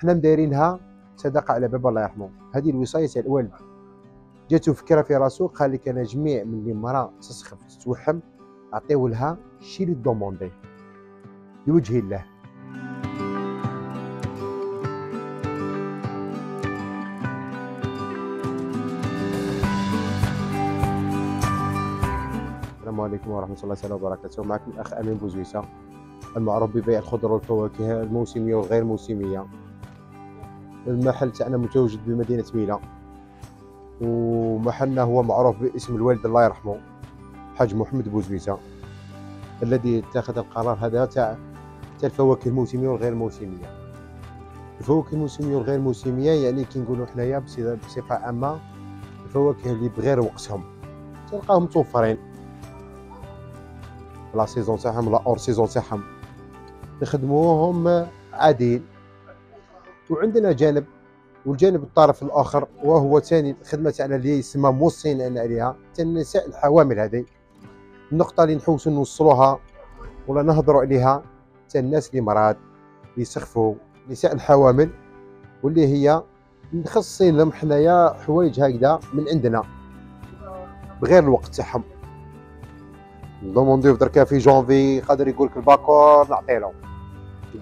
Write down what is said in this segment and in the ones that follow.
حنا مدايرينها صدقه على باب الله يرحمه. هذه الوصايه تاع الوالد، جاتو فكره في راسو، قال لك انا جميع من اللي مراه تسخف تتوحم اعطيو لها الشي اللي دومونديه لوجه الله. السلام عليكم ورحمه الله تعالى وبركاته. معكم الاخ امين بوزويسه، المعروف ببيع الخضر والفواكه الموسميه والغير موسميه. المحل تاعنا متواجد بمدينه ميلا، ومحلنا هو معروف باسم الوالد الله يرحمه حاج محمد بوزويسه، الذي اتخذ القرار هذا تاع الفواكه الموسميه والغير موسميه. الفواكه الموسميه والغير موسميه يعني كي نقولوا حنايا بصفه عامه الفواكه اللي بغير وقتهم تلقاهم متوفرين لا سيزون تاعهم لا اور سيزون تاعهم، نخدموهم عاديين. وعندنا جانب، والجانب الطرف الاخر وهو ثاني الخدمه تاعنا اللي يسمى موصين عليها تاع النساء الحوامل. هذه النقطه اللي نحوسوا نوصلوها ولا نهضروا عليها تاع الناس اللي مراد اللي يسخفوا، نساء الحوامل، واللي هي مخصصين لهم حنايا حوايج هكذا من عندنا بغير الوقت تاعهم. دومونديو دركا في جونفي قادر يقول لك الباكور نعطي له،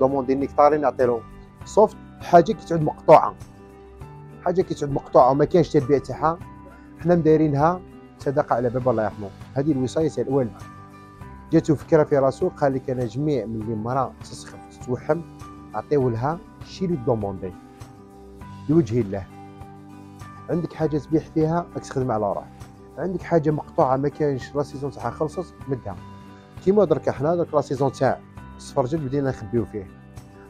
دوموندي النكتارين نعطي له، صوفت حاجه كي تعود مقطوعه، حاجه كي تعود مقطوعه وما كاينش تبيع تاعها، حنا مدايرينها صدقه على باب الله يرحمه. هذه الوصايه تاع الوالد، جاتو فكره في راسو، قال لك انا جميع من اللي مراه تسخف تتوحم اعطيو لها الشي اللي دوموندي لوجه الله. عندك حاجه تبيع فيها راك تخدم على روحك، عندك حاجه مقطوعه ما كاينش لا سيزون تاعها خلصت مدها. كيما دركا حنا درك لا سيزون تاع السفرجل بدينا نخبيو فيه،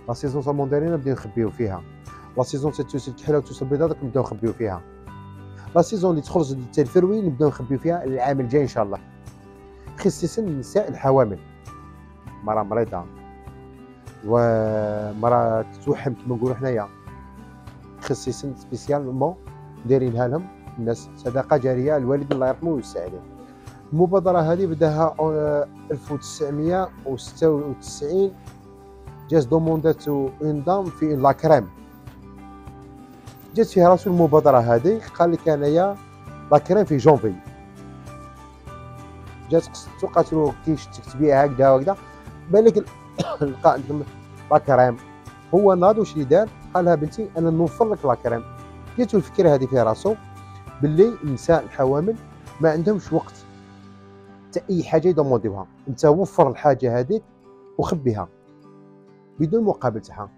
لا سيزون تاع الموندارينا بدينا نخبيو فيها، لا سيزون تاع التوس الكحله والتوس البيضاء درك نبداو نخبيو فيها، لا سيزون اللي تخرج تاع الفروي نبداو نخبيو فيها العام الجاي ان شاء الله. خصيصا النساء الحوامل، مراه مريضه ومراه تتوحم كيما نقولوا حنايا، خصيصا سبيسيالمون دايرينها لهم الناس صدقه جاريه الوالد الله يرحمه ويوسع عليه. المبادره هذه بداها 1996، جاز دومونداتو انضم في لا كريم، جات فيها راسو المبادره هذه، قال لك انايا لا كريم في جونفي، جات قصتو قالت له كيش تبيع هكذا وهكذا، بان لك لقى عندكم لا كريم. هو ناض واش اللي دار، قال لها بنتي انا نوفر لك لا كريم. جاتو الفكره هذه في راسو باللي النساء الحوامل ما عندهمش وقت حتى اي حاجه يدومونديوها، انت وفر الحاجه هذيك وخبيها بدون مقابل تاعها.